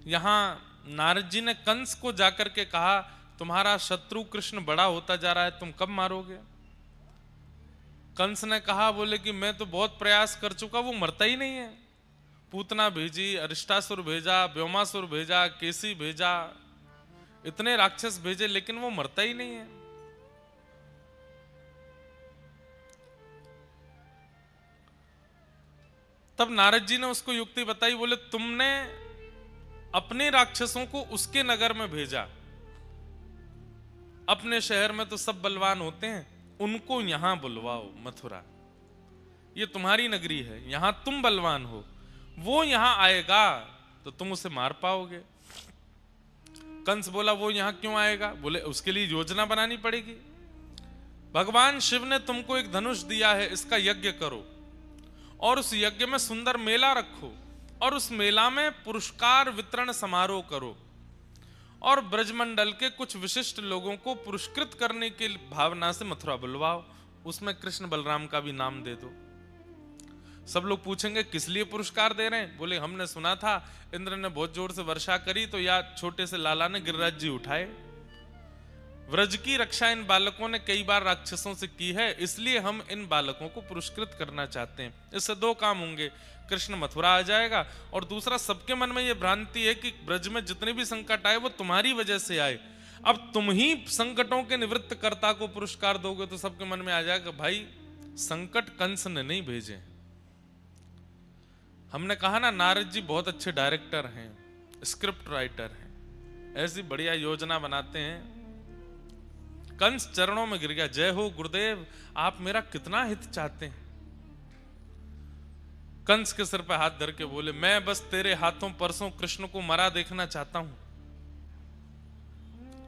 यहां नारद जी ने कंस को जाकर के कहा, तुम्हारा शत्रु कृष्ण बड़ा होता जा रहा है, तुम कब मारोगे? कंस ने कहा, बोले कि मैं तो बहुत प्रयास कर चुका, वो मरता ही नहीं है। पूतना भेजी, अरिष्टासुर भेजा, व्योमासुर भेजा, केसी भेजा, इतने राक्षस भेजे, लेकिन वो मरता ही नहीं है। तब नारद जी ने उसको युक्ति बताई, बोले तुमने अपने राक्षसों को उसके नगर में भेजा, अपने शहर में तो सब बलवान होते हैं, उनको यहां बुलवाओ मथुरा, ये तुम्हारी नगरी है, यहां तुम बलवान हो, वो यहां आएगा तो तुम उसे मार पाओगे। कंस बोला, वो यहां क्यों आएगा? बोले उसके लिए योजना बनानी पड़ेगी। भगवान शिव ने तुमको एक धनुष दिया है, इसका यज्ञ करो और उस यज्ञ में सुंदर मेला रखो और उस मेला में पुरस्कार वितरण समारोह करो और ब्रजमंडल के कुछ विशिष्ट लोगों को पुरस्कृत करने की भावना से मथुरा बुलवाओ, उसमें कृष्ण बलराम का भी नाम दे दो। सब लोग पूछेंगे किस लिए पुरस्कार दे रहे हैं? बोले हमने सुना था इंद्र ने बहुत जोर से वर्षा करी तो या छोटे से लाला ने गिरिराज जी उठाए। व्रज की रक्षा इन बालकों ने कई बार राक्षसों से की है, इसलिए हम इन बालकों को पुरस्कृत करना चाहते हैं। इससे दो काम होंगे, कृष्ण मथुरा आ जाएगा और दूसरा सबके मन में यह भ्रांति है कि ब्रज में जितने भी संकट आए वो तुम्हारी वजह से आए, अब तुम ही संकटों के निवृत्त कर्ता को पुरस्कार दोगे तो सबके मन में आ जाएगा भाई संकट कंस ने नहीं भेजे। हमने कहा ना नारद जी बहुत अच्छे डायरेक्टर हैं, स्क्रिप्ट राइटर हैं, ऐसी बढ़िया योजना बनाते हैं। कंस चरणों में गिर गया, जय हो गुरुदेव, आप मेरा कितना हित चाहते हैं। कंस के सिर पर हाथ धर के बोले, मैं बस तेरे हाथों परसों कृष्ण को मरा देखना चाहता हूं,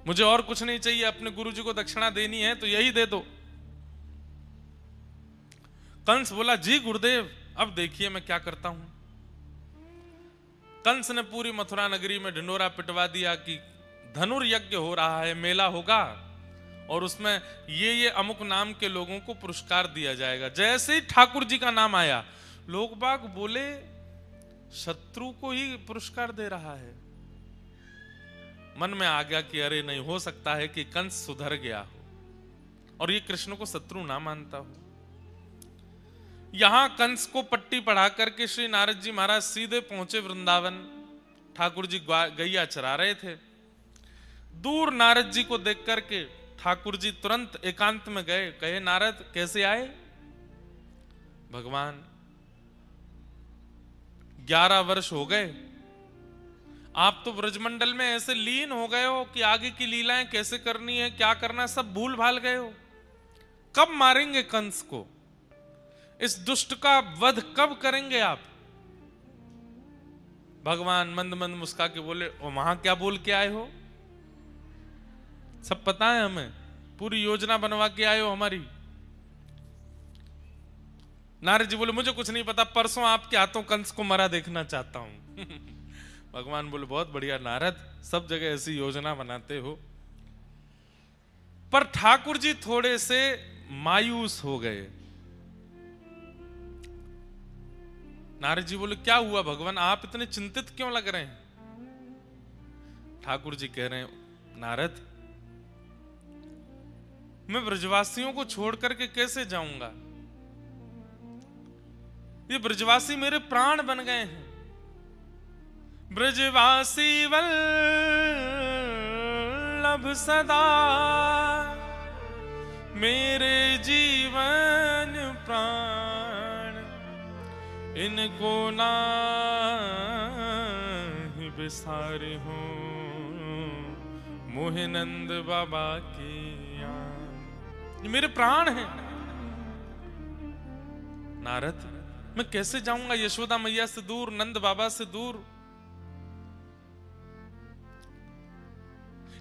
मुझे और कुछ नहीं चाहिए, अपने गुरुजी को दक्षिणा देनी है तो यही दे दो। कंस बोला, जी गुरुदेव अब देखिए मैं क्या करता हूं। कंस ने पूरी मथुरा नगरी में ढिंडोरा पिटवा दिया कि धनुर्यज्ञ हो रहा है, मेला होगा और उसमें ये अमुक नाम के लोगों को पुरस्कार दिया जाएगा। जैसे ही ठाकुर जी का नाम आया, लोग बाग बोले शत्रु को ही पुरस्कार दे रहा है। मन में आ गया कि अरे नहीं हो सकता है कि कंस सुधर गया हो और ये कृष्ण को शत्रु ना मानता हो। यहां कंस को पट्टी पढ़ा करके श्री नारद जी महाराज सीधे पहुंचे वृंदावन। ठाकुर जी गैया चरा रहे थे। दूर नारद जी को देख करके ठाकुर जी तुरंत एकांत में गए, कहे नारद कैसे आए? भगवान 11 वर्ष हो गए, आप तो ब्रजमंडल में ऐसे लीन हो गए हो कि आगे की लीलाएं कैसे करनी है, क्या करना है, सब भूल भाल गए हो। कब मारेंगे कंस को? इस दुष्ट का वध कब करेंगे आप? भगवान मंद मंद मुस्का के बोले, और वहां क्या बोल के आए हो? सब पता है हमें, पूरी योजना बनवा के आए हो हमारी। नारद जी बोले, मुझे कुछ नहीं पता, परसों आपके हाथों कंस को मरा देखना चाहता हूं। भगवान बोले, बहुत बढ़िया नारद, सब जगह ऐसी योजना बनाते हो। पर ठाकुर जी थोड़े से मायूस हो गए। नारद जी बोले, क्या हुआ भगवान, आप इतने चिंतित क्यों लग रहे हैं? ठाकुर जी कह रहे हैं, नारद मैं ब्रजवासियों को छोड़ करके कैसे जाऊंगा? ये ब्रजवासी मेरे प्राण बन गए हैं। ब्रजवासी वल्लभ सदा मेरे जीवन प्राण, इनको नाही बिसारे हो मोहे नंद बाबा की याद। ये मेरे प्राण हैं। नारद मैं कैसे जाऊंगा यशोदा मैया से दूर, नंद बाबा से दूर?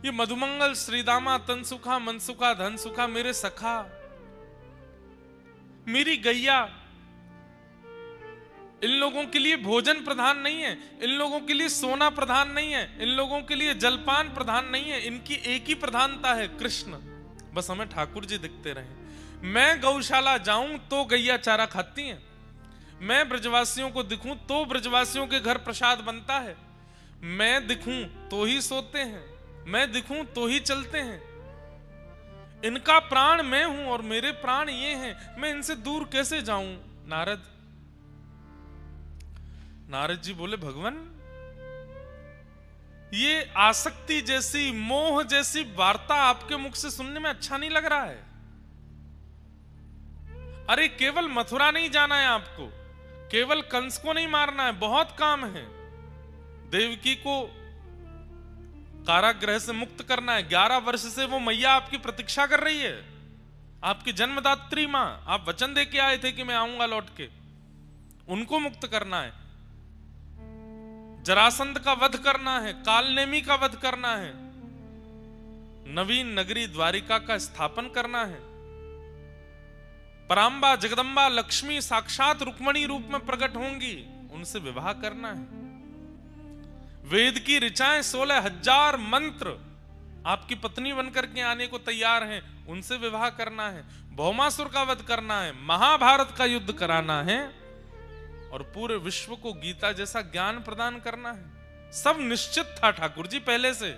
ये मधुमंगल श्रीदामा तनसुखा मनसुखा धनसुखा मेरे सखा, मेरी गैया, इन लोगों के लिए भोजन प्रधान नहीं है, इन लोगों के लिए सोना प्रधान नहीं है, इन लोगों के लिए जलपान प्रधान नहीं है, इनकी एक ही प्रधानता है कृष्ण। बस हमें ठाकुर जी दिखते रहे। मैं गौशाला जाऊं तो गैया चारा खाती हैं, मैं ब्रजवासियों को दिखूं तो ब्रजवासियों के घर प्रसाद बनता है, मैं दिखूं तो ही सोते हैं, मैं दिखूं तो ही चलते हैं। इनका प्राण मैं हूं और मेरे प्राण ये हैं, मैं इनसे दूर कैसे जाऊं? नारद जी बोले, भगवान ये आसक्ति जैसी, मोह जैसी वार्ता आपके मुख से सुनने में अच्छा नहीं लग रहा है। अरे केवल मथुरा नहीं जाना है आपको, केवल कंस को नहीं मारना है, बहुत काम है। देवकी को कारागृह से मुक्त करना है। 11 वर्ष से वो मैया आपकी प्रतीक्षा कर रही है, आपकी जन्मदात्री मां। आप वचन दे के आए थे कि मैं आऊंगा लौट के, उनको मुक्त करना है। जरासंध का वध करना है, कालनेमी का वध करना है, नवीन नगरी द्वारिका का स्थापन करना है। परांबा जगदंबा लक्ष्मी साक्षात रुक्मणी रूप में प्रकट होंगी, उनसे विवाह करना है। वेद की ऋचाएं 16,000 मंत्र आपकी पत्नी बनकर के आने को तैयार हैं, उनसे विवाह करना है। भौमासुर का वध करना है, महाभारत का युद्ध कराना है और पूरे विश्व को गीता जैसा ज्ञान प्रदान करना है। सब निश्चित था ठाकुर जी पहले से,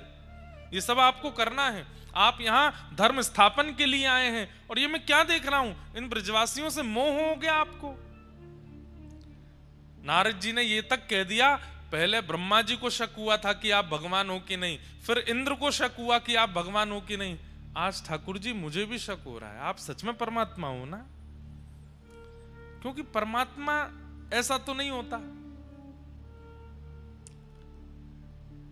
ये सब आपको करना है। आप यहां धर्म स्थापन के लिए आए हैं और ये मैं क्या देख रहा हूं, इन ब्रजवासियों से मोह हो गया आपको। नारद जी ने ये तक कह दिया, पहले ब्रह्मा जी को शक हुआ था कि आप भगवान हो कि नहीं, फिर इंद्र को शक हुआ कि आप भगवान हो कि नहीं, आज ठाकुर जी मुझे भी शक हो रहा है, आप सच में परमात्मा हो ना? क्योंकि परमात्मा ऐसा तो नहीं होता।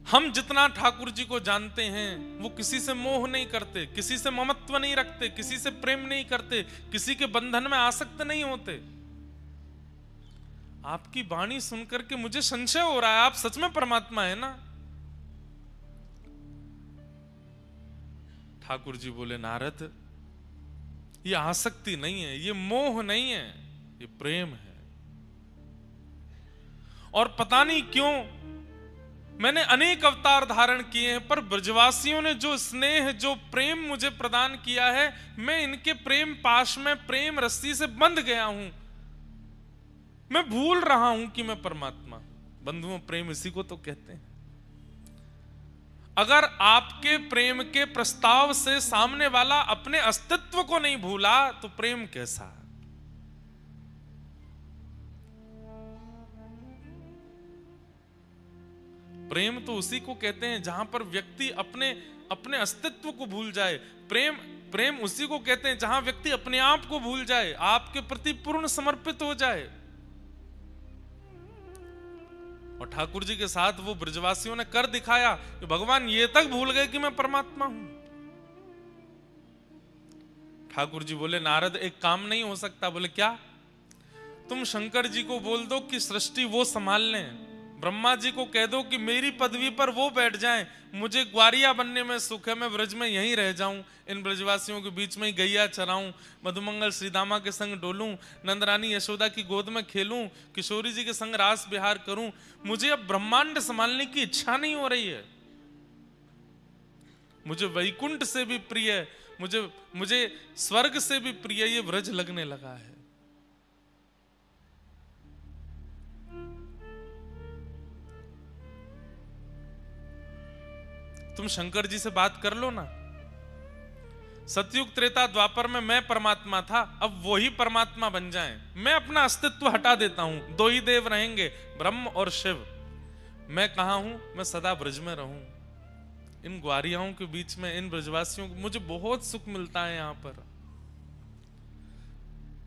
हम जितना ठाकुर जी को जानते हैं वो किसी से मोह नहीं करते, किसी से ममत्व नहीं रखते, किसी से प्रेम नहीं करते, किसी के बंधन में आसक्त नहीं होते। आपकी वाणी सुनकर के मुझे संशय हो रहा है, आप सच में परमात्मा है ना? ठाकुर जी बोले, नारद ये आसक्ति नहीं है, ये मोह नहीं है, ये प्रेम है। और पता नहीं क्यों मैंने अनेक अवतार धारण किए हैं, पर ब्रजवासियों ने जो स्नेह, जो प्रेम मुझे प्रदान किया है, मैं इनके प्रेम पाश में, प्रेम रस्सी से बंध गया हूं। मैं भूल रहा हूं कि मैं परमात्मा। बंधुओं, प्रेम इसी को तो कहते हैं। अगर आपके प्रेम के प्रस्ताव से सामने वाला अपने अस्तित्व को नहीं भूला तो प्रेम कैसा? प्रेम तो उसी को कहते हैं जहां पर व्यक्ति अपने अस्तित्व को भूल जाए। प्रेम उसी को कहते हैं जहां व्यक्ति अपने आप को भूल जाए, आपके प्रति पूर्ण समर्पित हो जाए। और ठाकुर जी के साथ वो ब्रजवासियों ने कर दिखाया कि भगवान ये तक भूल गए कि मैं परमात्मा हूं। ठाकुर जी बोले, नारद एक काम नहीं हो सकता। बोले क्या? तुम शंकर जी को बोल दो कि सृष्टि वो संभाल लें, ब्रह्मा जी को कह दो कि मेरी पदवी पर वो बैठ जाएं, मुझे ग्वारिया बनने में सुख है, मैं ब्रज में यहीं रह जाऊं, इन ब्रजवासियों के बीच में ही गैया चराऊं, मधुमंगल श्रीदामा के संग डोलूं, नंदरानी यशोदा की गोद में खेलूं, किशोरी जी के संग रास विहार करूं। मुझे अब ब्रह्मांड संभालने की इच्छा नहीं हो रही है। मुझे वैकुंठ से भी प्रिय, मुझे स्वर्ग से भी प्रिय ये ब्रज लगने लगा है। तुम शंकर जी से बात कर लो ना। सतयुग त्रेता द्वापर में मैं परमात्मा था, अब वो ही परमात्मा बन जाएं। मैं अपना अस्तित्व हटा देता हूं, दो ही देव रहेंगे, ब्रह्म और शिव। मैं कहां हूं? मैं सदा ब्रज में रहूं, इन ग्वारियाओं के बीच में, इन ब्रजवासियों को मुझे बहुत सुख मिलता है यहां पर।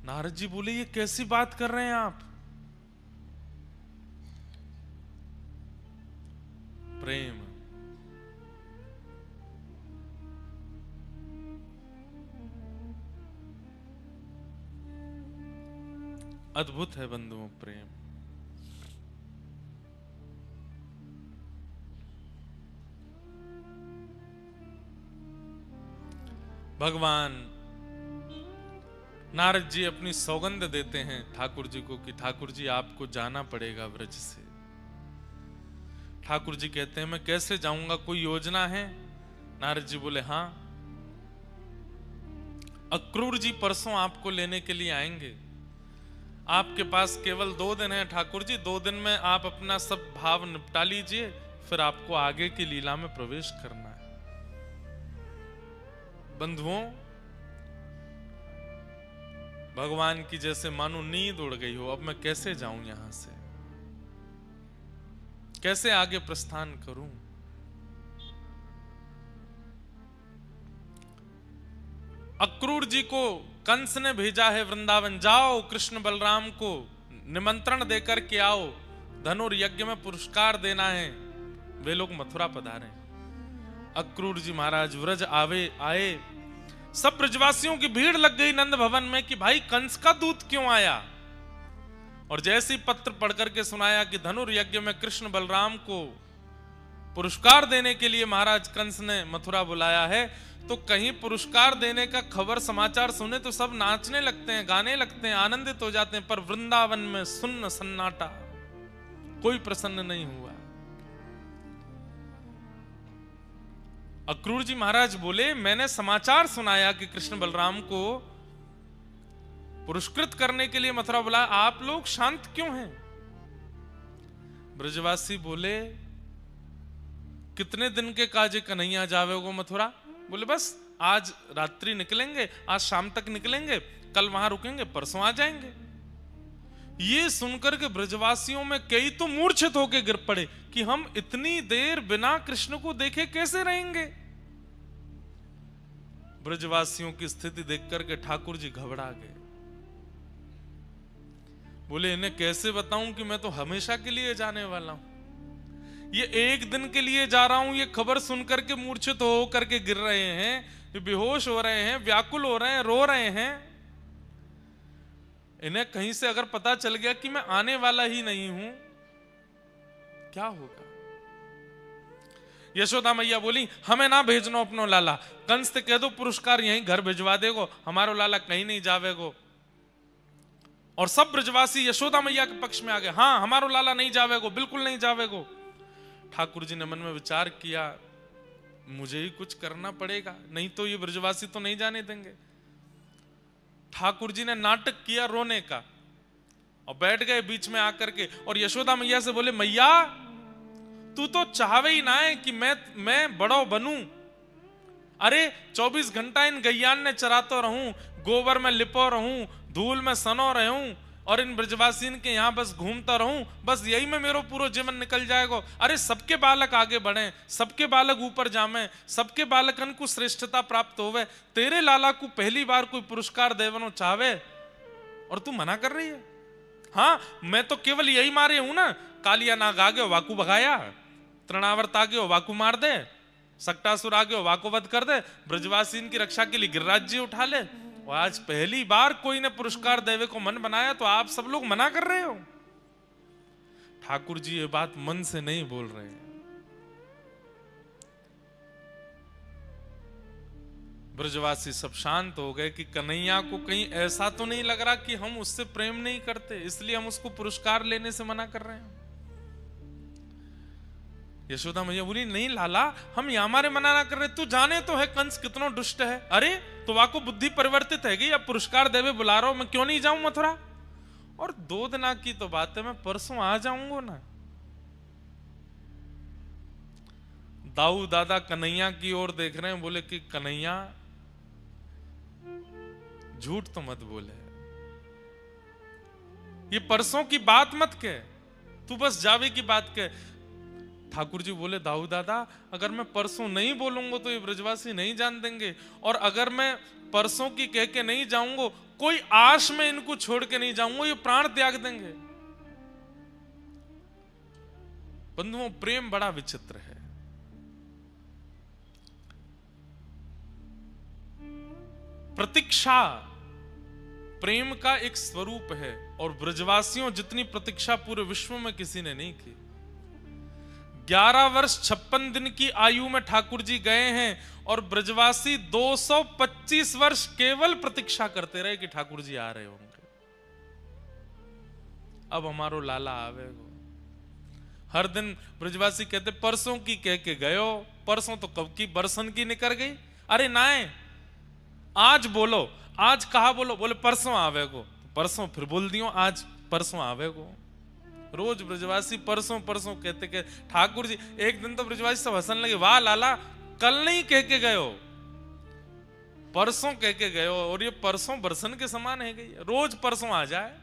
नारद जी बोले, ये कैसी बात कर रहे हैं आप? प्रेम अद्भुत है बंधुओं, प्रेम। भगवान नारद जी अपनी सौगंध देते हैं ठाकुर जी को कि ठाकुर जी आपको जाना पड़ेगा ब्रज से। ठाकुर जी कहते हैं, मैं कैसे जाऊंगा, कोई योजना है? नारद जी बोले, हाँ, अक्रूर जी परसों आपको लेने के लिए आएंगे। आपके पास केवल 2 दिन है ठाकुर जी, 2 दिन में आप अपना सब भाव निपटा लीजिए, फिर आपको आगे की लीला में प्रवेश करना है। बंधुओं, भगवान की जैसे मानो नींद उड़ गई हो, अब मैं कैसे जाऊं यहां से, कैसे आगे प्रस्थान करूं। अक्रूर जी को कंस ने भेजा है वृंदावन, जाओ कृष्ण बलराम को निमंत्रण देकर के आओ, धनुर्यज्ञ में पुरस्कार देना है। वे लोग मथुरा पधारे। अक्रूर जी महाराज व्रज आए, सब ब्रजवासियों की भीड़ लग गई नंद भवन में कि भाई कंस का दूत क्यों आया। और जैसे ही पत्र पढ़कर के सुनाया कि धनुर्यज्ञ में कृष्ण बलराम को पुरस्कार देने के लिए महाराज कंस ने मथुरा बुलाया है, तो कहीं पुरस्कार देने का खबर समाचार सुने तो सब नाचने लगते हैं, गाने लगते हैं, आनंदित हो जाते हैं। पर वृंदावन में सुन्न सन्नाटा, कोई प्रसन्न नहीं हुआ। अक्रूर जी महाराज बोले, मैंने समाचार सुनाया कि कृष्ण बलराम को पुरस्कृत करने के लिए मथुरा बुलाया, आप लोग शांत क्यों हैं? ब्रजवासी बोले, कितने दिन के काजे कन्हैया जावेगो मथुरा? बोले बस आज रात्रि निकलेंगे, आज शाम तक निकलेंगे, कल वहां रुकेंगे, परसों आ जाएंगे। ये सुनकर के ब्रजवासियों में कई तो मूर्छित होकर गिर पड़े कि हम इतनी देर बिना कृष्ण को देखे कैसे रहेंगे। ब्रजवासियों की स्थिति देखकर के ठाकुर जी घबरा गए। बोले, इन्हें कैसे बताऊं कि मैं तो हमेशा के लिए जाने वाला हूं, ये एक दिन के लिए जा रहा हूं। ये खबर सुनकर के मूर्छित हो करके गिर रहे हैं, बेहोश हो रहे हैं, व्याकुल हो रहे हैं, रो रहे हैं। इन्हें कहीं से अगर पता चल गया कि मैं आने वाला ही नहीं हूं, क्या होगा? यशोदा मैया बोली, हमें ना भेजनो अपनो लाला, कंस से कह दो पुरस्कार यहीं घर भिजवा देगो, हमारो लाला कहीं नहीं जावेगो। और सब ब्रजवासी यशोदा मैया के पक्ष में आ गए, हाँ हमारो लाला नहीं जावेगो, बिल्कुल नहीं जावेगो। ठाकुर जी ने मन में विचार किया, मुझे ही कुछ करना पड़ेगा, नहीं तो ये ब्रजवासी तो नहीं जाने देंगे। ठाकुर जी ने नाटक किया रोने का और बैठ गए बीच में आकर के और यशोदा मैया से बोले, मैया तू तो चाहवे ही ना है कि मैं बड़ो बनूं। अरे 24 घंटा इन गैयान ने चरातो रहूं, गोबर में लिपो रहूं, धूल में सनो रहूं और इन ब्रजवासीन के यहाँ बस घूमता रहूं, बस यही में मेरो पूरा जीवन निकल जाएगा। अरे सबके बालक आगे बढ़े, सबके बालक ऊपर जामे, सबके बालकन को श्रेष्ठता प्राप्त होवे, तेरे लाला को पहली बार कोई पुरस्कार देवनो चाहे और तू मना कर रही है। हाँ मैं तो केवल यही मारे हूं ना, कालिया नाग आ गयो वाकू भगाया, तृणावर्त आ गयो वाकू मार दे, सक्टासुर आ गयो वाकू वध कर दे, ब्रजवासीन की रक्षा के लिए गिरिराज जी उठा ले। और आज पहली बार कोई ने पुरस्कार देवे को मन बनाया तो आप सब लोग मना कर रहे हो। ठाकुर जी ये बात मन से नहीं बोल रहे हैं। ब्रजवासी सब शांत हो गए कि कन्हैया को कहीं ऐसा तो नहीं लग रहा कि हम उससे प्रेम नहीं करते, इसलिए हम उसको पुरस्कार लेने से मना कर रहे हैं। यशोदा मैया बोली, नहीं लाला हम यहाँ हमारे मना ना कर रहे, तू जाने तो है कंस कितना दुष्ट है। अरे तो वाको बुद्धि परिवर्तित है गई, अब पुरस्कार देवे बुला रहा हूं, मैं क्यों नहीं जाऊं मथुरा। और 2 दिन की तो बात है, मैं परसों आ जाऊंगा ना। दाऊ दादा कन्हैया की ओर देख रहे हैं, बोले कि कन्हैया झूठ तो मत बोले, ये परसों की बात मत कह, तू बस जावे की बात कह। ठाकुर जी बोले, दाऊ दादा अगर मैं परसों नहीं बोलूंगा तो ये ब्रजवासी नहीं जान देंगे, और अगर मैं परसों की कह के नहीं जाऊंगा, कोई आश में इनको छोड़ के नहीं जाऊंगा, ये प्राण त्याग देंगे। बंधुओं प्रेम बड़ा विचित्र है। प्रतीक्षा प्रेम का एक स्वरूप है और ब्रजवासियों जितनी प्रतीक्षा पूरे विश्व में किसी ने नहीं की। 11 वर्ष 56 दिन की आयु में ठाकुर जी गए हैं और ब्रजवासी 225 वर्ष केवल प्रतीक्षा करते रहे कि ठाकुर जी आ रहे होंगे, अब हमारो लाला आवेगो। हर दिन ब्रजवासी कहते परसों की कह के गयो, परसों तो कब की बरसन की निकल गई। अरे नाए आज बोलो, आज कहा बोलो, बोले परसों आवेगो, परसों फिर बोल दियो आज परसों आवेगो। रोज ब्रजवासी परसों परसों कहते के ठाकुर जी, एक दिन तो ब्रजवासी सब हंसने लगे, वाह लाला कल नहीं कह के गए हो, परसों कह के गए हो, और ये परसों बरसन के समान है गई, रोज परसों आ जाए।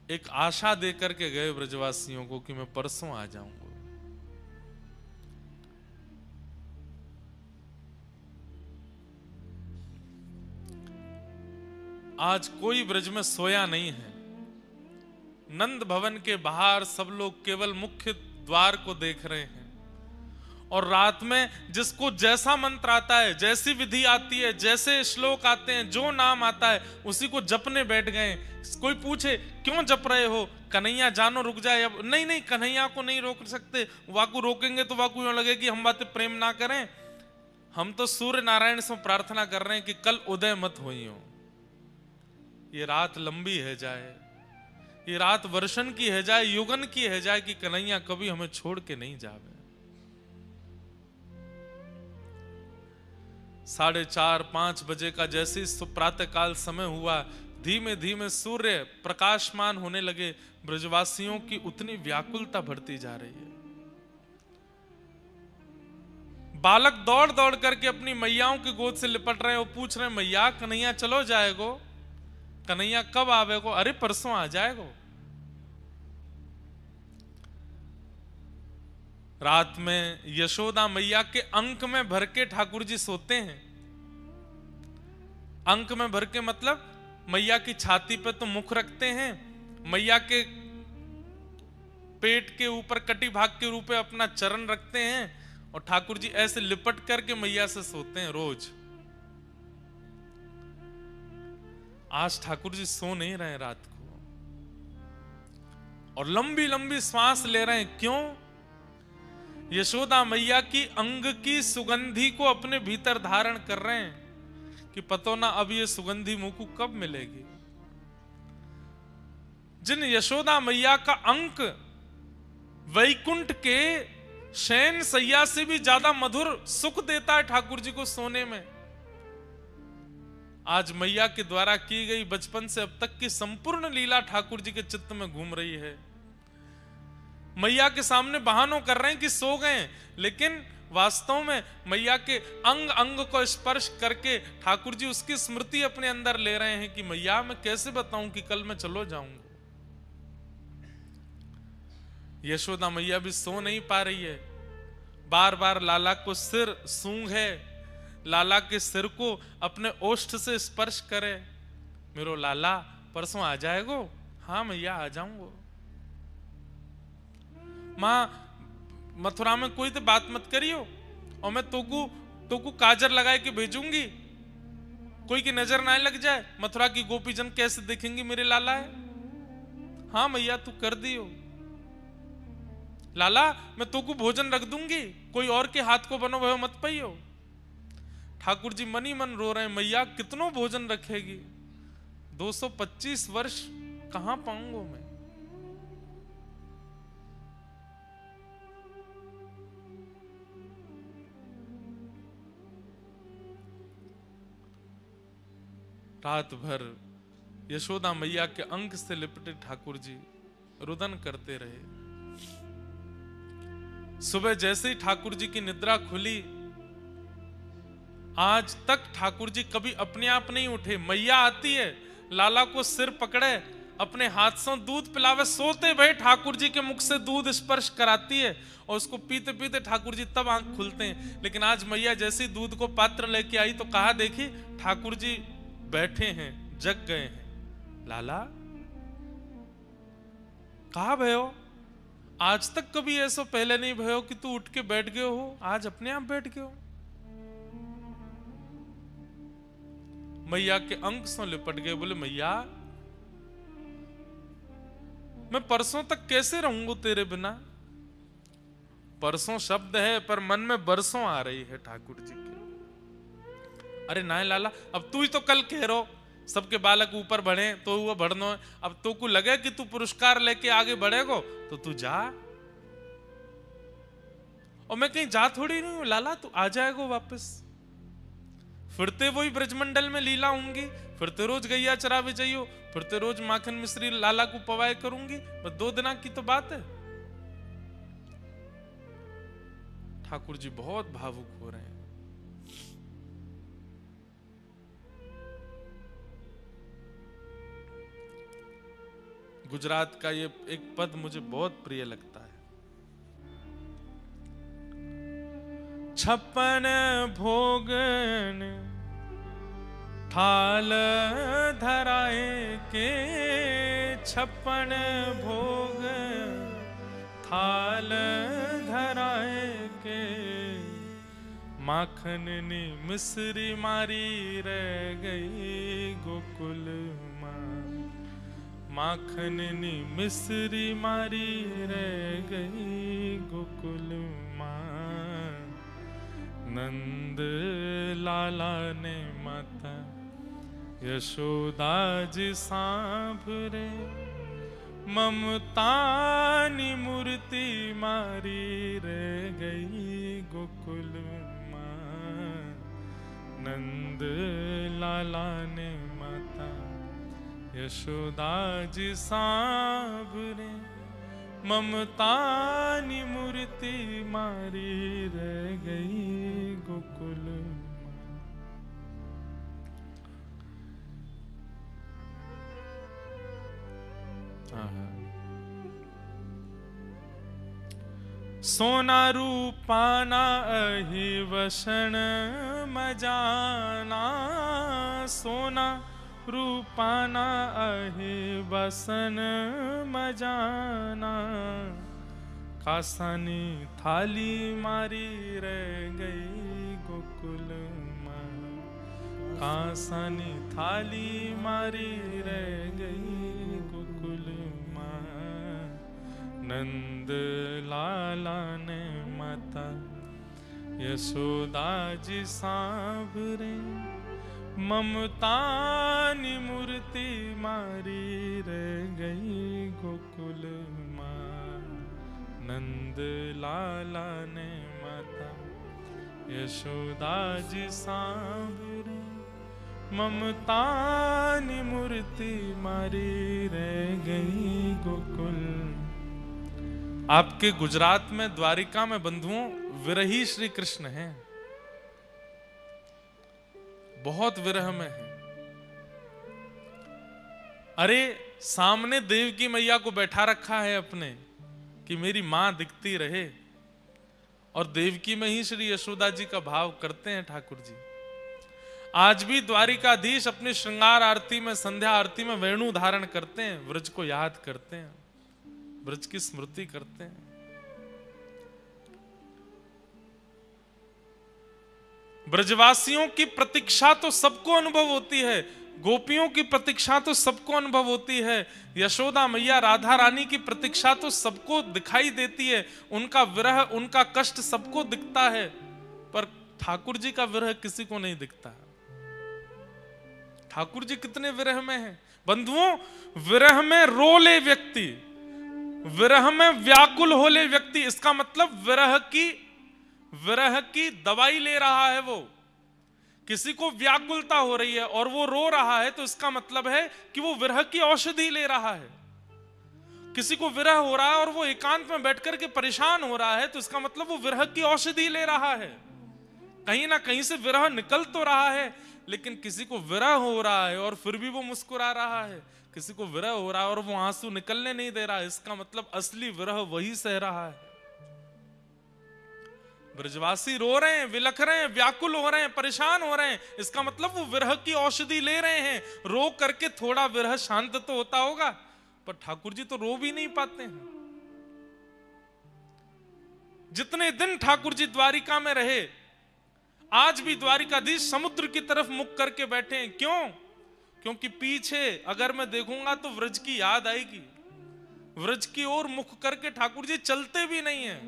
एक आशा दे करके गए ब्रजवासियों को कि मैं परसों आ जाऊंगा। आज कोई ब्रज में सोया नहीं है। नंद भवन के बाहर सब लोग केवल मुख्य द्वार को देख रहे हैं, और रात में जिसको जैसा मंत्र आता है, जैसी विधि आती है, जैसे श्लोक आते हैं, जो नाम आता है उसी को जपने बैठ गए। कोई पूछे क्यों जप रहे हो, कन्हैया जानो रुक जाए, अब नहीं नहीं कन्हैया को नहीं रोक सकते, वाकु रोकेंगे तो वाकु यूं लगे कि हम बातें प्रेम ना करें। हम तो सूर्य नारायण से प्रार्थना कर रहे हैं कि कल उदय मत होई हो, ये रात लंबी है जाए, ये रात वर्षन की है जाए, युगन की है जाए, कि कन्हैया कभी हमें छोड़ के नहीं जावे। 4:30-5 बजे का जैसे प्रातः काल समय हुआ, धीमे धीमे सूर्य प्रकाशमान होने लगे, ब्रजवासियों की उतनी व्याकुलता बढ़ती जा रही है। बालक दौड़ दौड़ करके अपनी मैयाओं की गोद से लिपट रहे हैं, वो पूछ रहे हैं मैया कन्हैया चलो जाएगो, कन्हैया कब आवेगो, अरे परसों आ जाएगो। रात में यशोदा मैया के अंक में भर के ठाकुर जी सोते हैं। अंक में भर के मतलब मैया की छाती पे तो मुख रखते हैं, मैया के पेट के ऊपर कटी भाग के रूप में अपना चरण रखते हैं, और ठाकुर जी ऐसे लिपट करके मैया से सोते हैं रोज। आज ठाकुर जी सो नहीं रहे रात को, और लंबी लंबी श्वास ले रहे हैं। क्यों? यशोदा मैया की अंग की सुगंधी को अपने भीतर धारण कर रहे हैं कि पतो ना अब ये सुगंधी मुंह को कब मिलेगी। जिन यशोदा मैया का अंक वैकुंठ के शयन सैया से भी ज्यादा मधुर सुख देता है ठाकुर जी को सोने में, आज मैया के द्वारा की गई बचपन से अब तक की संपूर्ण लीला ठाकुर जी के चित्त में घूम रही है। मैया के सामने बहानों कर रहे हैं कि सो गए, लेकिन वास्तव में मैया के अंग अंग को स्पर्श करके ठाकुर जी उसकी स्मृति अपने अंदर ले रहे हैं कि मैया मैं कैसे बताऊं कि कल मैं चलो जाऊंगा। यशोदा मैया भी सो नहीं पा रही है, बार बार लाला को सिर सूंघे, लाला के सिर को अपने ओष्ठ से स्पर्श करे। मेरो लाला परसों आ जाएगो? हाँ मैया आ जाऊंगो। मां मथुरा में कोई तो बात मत करियो, और मैं तोकू काजर लगाए के भेजूंगी, कोई की नजर ना लग जाए, मथुरा की गोपीजन कैसे देखेंगे मेरे लाला है। हाँ मैया तू कर दियो। लाला मैं तोकू भोजन रख दूंगी, कोई और के हाथ को बनो भयो मत पाइयो। ठाकुर जी मन ही मन रो रहे हैं, मैया कितनों भोजन रखेगी, 225 वर्ष कहां पाऊंगा मैं। रात भर यशोदा मैया के अंक से लिपटे ठाकुर जी रुदन करते रहे। सुबह जैसे ही ठाकुर जी की निद्रा खुली, आज तक ठाकुर जी कभी अपने आप नहीं उठे। मैया आती है, लाला को सिर पकड़े, अपने हाथ से दूध पिलावे, सोते भय ठाकुर जी के मुख से दूध स्पर्श कराती है, और उसको पीते पीते ठाकुर जी तब आंख खुलते हैं। लेकिन आज मैया जैसे ही दूध को पात्र लेके आई तो कहा देखी ठाकुर जी बैठे हैं, जग गए हैं। लाला कहा भयो? आज तक कभी ऐसा पहले नहीं भयो कि तू उठ के बैठ गए हो, आज अपने आप बैठ गए हो। मैया के अंक से लिपट गए, बोले मैया मैं परसों तक कैसे रहूंगा तेरे बिना। परसों शब्द है पर मन में बरसों आ रही है ठाकुर जी की। अरे ना लाला अब तू ही तो कल कह रो सबके बालक ऊपर बढ़े तो वो बढ़नो है, अब तो को लगे कि तू पुरस्कार लेके आगे बढ़ेगो तो तू जा। और मैं कहीं जा थोड़ी नहीं हूं लाला, तू आ जाएगो वापस। फिरते वही ब्रजमंडल में लीला होंगी, फिरते रोज गैया चरावे जाइयो, फिरते रोज माखन मिश्री लाला को पवाए करूंगी, बस 2 दिन की तो बात है। ठाकुर जी बहुत भावुक हो रहे हैं। गुजरात का ये एक पद मुझे बहुत प्रिय लगता है। 56 भोगन थाल धराए के, 56 भोग थाल धराए के, माखन ने मिश्री मारी रह गई गोकुल माँ, माखन ने मिश्री मारी रह गई गोकुल माँ। नंद लाला ने माता यशोदा जी सांभरे, ममता नी मूर्ति मारी रह गई गोकुल माँ। नंद लाला ने माता यशोदा जी सांभरे, ममता नी मूर्ति मारी रह गई गोकुल माँ। सोना रूपाना अहि वसन मजाना, सोना रूपाना अहि वसन मजाना, कासानी थाली मारी रह गई गोकुल माँ, कासानी थाली मारी रह गई गोकुल माँ। नंद लाला ने माता यशोदा जी सांभरे, ममता नी मूर्ति मारी रह गई गोकुल माँ। नंद लाला ने माता यशोदा जी सांभरे, ममता नी मूर्ति मारी रह गई गोकुल। आपके गुजरात में द्वारिका में बंधुओं विरही श्री कृष्ण हैं, बहुत विरह में है। अरे सामने देवकी मैया को बैठा रखा है अपने कि मेरी मां दिखती रहे, और देवकी में ही श्री यशोदा जी का भाव करते हैं ठाकुर जी। आज भी द्वारिकाधीश अपनी श्रृंगार आरती में, संध्या आरती में वेणु धारण करते हैं, ब्रज को याद करते हैं, ब्रज की स्मृति करते हैं। ब्रजवासियों की प्रतीक्षा तो सबको अनुभव होती है, गोपियों की प्रतीक्षा तो सबको अनुभव होती है, यशोदा मैया राधा रानी की प्रतीक्षा तो सबको दिखाई देती है, उनका विरह उनका कष्ट सबको दिखता है, पर ठाकुर जी का विरह किसी को नहीं दिखता। ठाकुर जी कितने विरह में हैं बंधुओं। विरह में रो ले व्यक्ति, विरह में व्याकुल हो ले व्यक्ति, इसका मतलब विरह की दवाई ले रहा है। वो किसी को व्याकुलता हो रही है और वो रो रहा है, तो इसका मतलब है कि वो विरह की औषधि ले रहा है। किसी को विरह हो रहा है और वो एकांत में बैठकर के परेशान हो रहा है, तो इसका मतलब वो विरह की औषधि ले रहा है। कहीं ना कहीं से विरह निकल तो रहा है, लेकिन किसी को विरह हो रहा है और फिर भी वो मुस्कुरा रहा है, किसी को विरह हो रहा है और वो आंसू निकलने नहीं दे रहा है, इसका मतलब असली विरह वही सह रहा है। ब्रजवासी रो रहे हैं, विलख रहे हैं, व्याकुल हो रहे हैं, परेशान हो रहे हैं, इसका मतलब वो विरह की औषधि ले रहे हैं। रो करके थोड़ा विरह शांत तो होता होगा, पर ठाकुर जी तो रो भी नहीं पाते हैं। जितने दिन ठाकुर जी द्वारिका में रहे, आज भी द्वारिकाधीश समुद्र की तरफ मुख करके बैठे हैं। क्यों? क्योंकि पीछे अगर मैं देखूंगा तो व्रज की याद आएगी। व्रज की ओर मुख करके ठाकुर जी चलते भी नहीं है।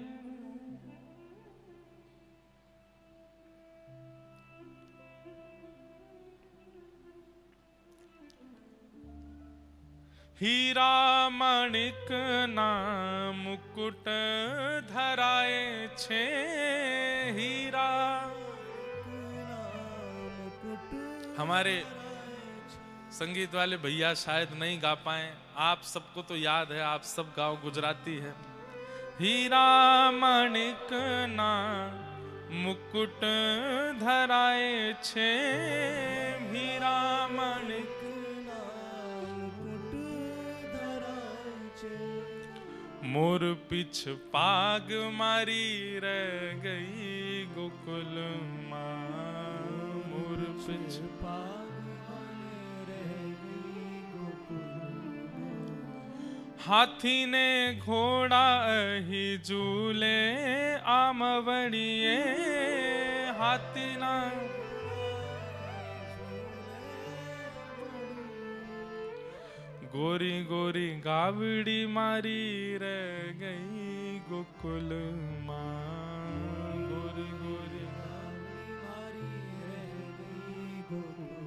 हीरा माणिक ना मुकुट धराए छे, हीरा हमारे संगीत वाले भैया शायद नहीं गा पाए, आप सबको तो याद है, आप सब गाओ, गुजराती है। हीरा माणिक ना मुकुट धराए छे, हीरा माणिक ना मुकुट धराए छे। मोर पीछ पाग मारी रह गई गोकुल मां, मोर पीछ पाग हाथी ने घोड़ा ही झूले आमवड़िए, हाथी ना गोरी गोरी गावड़ी मारी रह गई गोकुल मां, गोरी गोरी मारी रह गई गोकुल।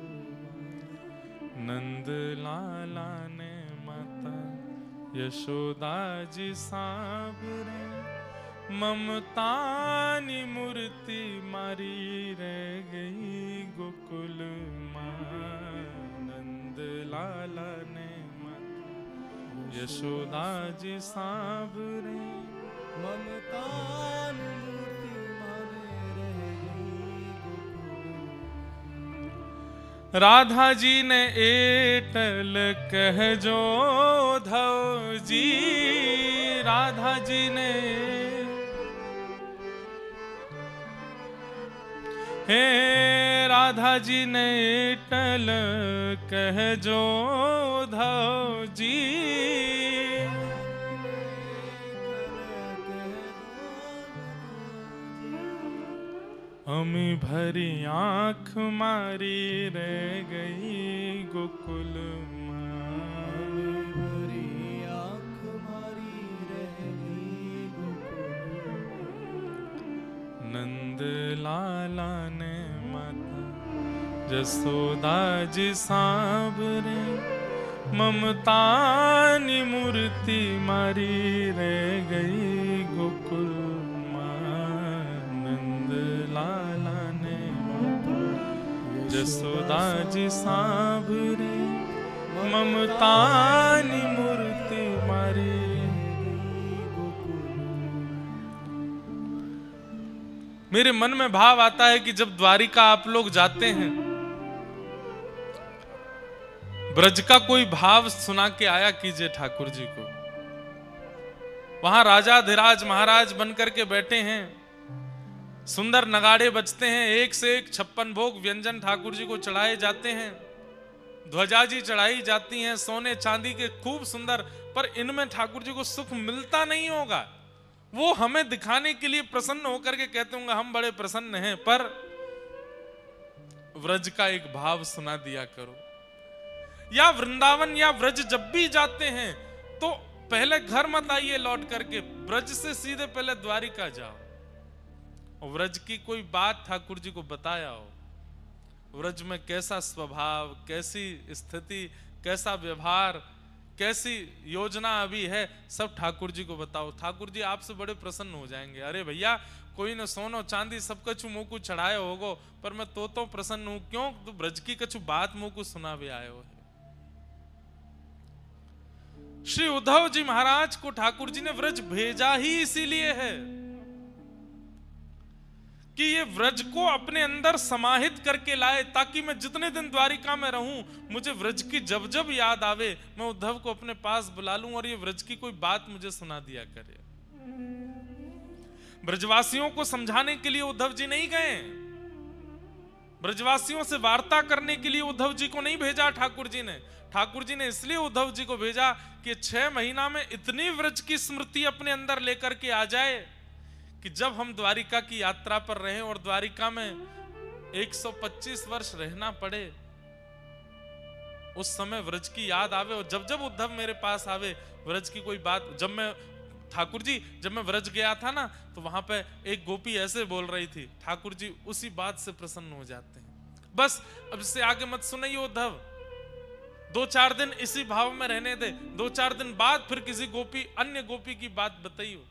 नंद लाला ने माता यशोदा जी सांवरे, ममता नी मूर्ति मारी रह गई गोकुल मां। नंद लाला ने माता यशोदा जी सांवरे, ममता नी मूर्ति मारी रह गई गोकुल। राधा जी ने एटल कह जो धव जी, राधा जी ने हे राधा जी ने एटल कह जो धव जी, हमी भरी आंख मारी रह गई गोकुल मां, भरी आंख मारी रह गई गोकुल। नंद लाला ने माता जसोदा जी सांवरे, ममता नी मूर्ति मारी रह गई गोकुल लाला ने माता जसोदा जी सांवरे, ममता नी मूर्ति मारी गोकुल। मेरे मन में भाव आता है कि जब द्वारिका आप लोग जाते हैं, ब्रज का कोई भाव सुना के आया कीजिए ठाकुर जी को। वहां राजाधिराज महाराज बनकर के बैठे हैं, सुंदर नगाड़े बजते हैं, एक से एक 56 भोग व्यंजन ठाकुर जी को चढ़ाए जाते हैं, ध्वजा जी चढ़ाई जाती हैं सोने चांदी के खूब सुंदर। पर इनमें ठाकुर जी को सुख मिलता नहीं होगा। वो हमें दिखाने के लिए प्रसन्न होकर के कहते होंगे हम बड़े प्रसन्न हैं, पर व्रज का एक भाव सुना दिया करो। या वृंदावन या व्रज जब भी जाते हैं तो पहले घर मत आइए लौट करके, ब्रज से सीधे पहले द्वारिका जाओ। व्रज की कोई बात ठाकुर जी को बताया हो, व्रज में कैसा स्वभाव, कैसी स्थिति, कैसा व्यवहार, कैसी योजना अभी है, सब ठाकुर जी को बताओ। ठाकुर जी आपसे बड़े प्रसन्न हो जाएंगे। अरे भैया कोई न सोनो चांदी सब कछु मुंह को चढ़ाए होगो, पर मैं तो प्रसन्न हूं। क्यों? तो ब्रज की कछु बात मुंह को सुना भी आए हो। श्री उद्धव जी महाराज को ठाकुर जी ने व्रज भेजा ही इसीलिए है कि ये व्रज को अपने अंदर समाहित करके लाए, ताकि मैं जितने दिन द्वारिका में रहूं मुझे व्रज की जब जब याद आवे मैं उद्धव को अपने पास बुला लूं और ये व्रज की कोई बात मुझे सुना दिया करे। ब्रजवासियों को समझाने के लिए उद्धव जी नहीं गए, ब्रजवासियों से वार्ता करने के लिए उद्धव जी को नहीं भेजा ठाकुर जी ने। ठाकुर जी ने इसलिए उद्धव जी को भेजा कि 6 महीना में इतनी व्रज की स्मृति अपने अंदर लेकर के आ जाए कि जब हम द्वारिका की यात्रा पर रहें और द्वारिका में 125 वर्ष रहना पड़े, उस समय व्रज की याद आवे। और जब जब उद्धव मेरे पास आवे व्रज की कोई बात, जब मैं ठाकुर जी जब मैं व्रज गया था ना तो वहां पे एक गोपी ऐसे बोल रही थी, ठाकुर जी उसी बात से प्रसन्न हो जाते हैं। बस अब इससे आगे मत सुनाइए उद्धव, 2-4 दिन इसी भाव में रहने दे, 2-4 दिन बाद फिर किसी गोपी अन्य गोपी की बात बताइए।